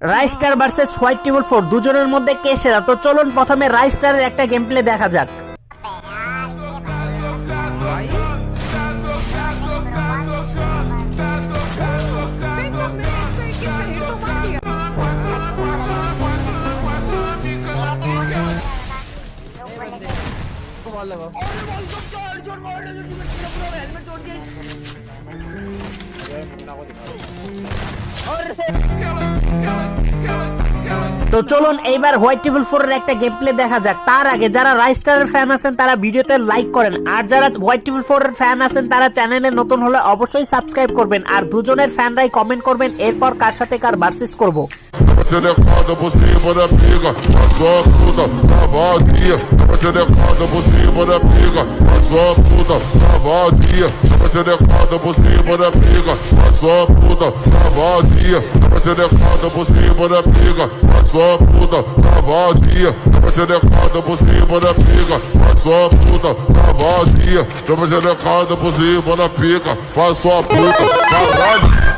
রাইস্টার versus white table 4 দুজনের মধ্যে কে সেরা? তো চলুন প্রথমে রাইস্টারের একটা গেম প্লে দেখা যাক। তো চলুন এইবার হোয়াইট টেবিল 4 এর একটা গেম প্লে দেখা যাক। তার আগে যারা রাইস্টারের ফ্যান আছেন তারা ভিডিওতে লাইক করেন, আর যারা হোয়াইট টেবিল 4 এর ফ্যান আছেন তারা চ্যানেলে নতুন হলে অবশ্যই সাবস্ক্রাইব করবেন, আর দুজনের ফ্যানরাই কমেন্ট করবেন এরপর কার সাথে কার ভার্সেস করব। Cercada por cima da pica, a sua puta tá vazia. Cercada por cima da pica, a sua puta tá vazia. Cercada por cima da pica, a sua puta tá vazia. Cercada por cima da pica, a sua puta tá vazia. Cercada por cima da pica, a sua puta tá vazia. Cercada por cima da pica, a sua puta tá vazia.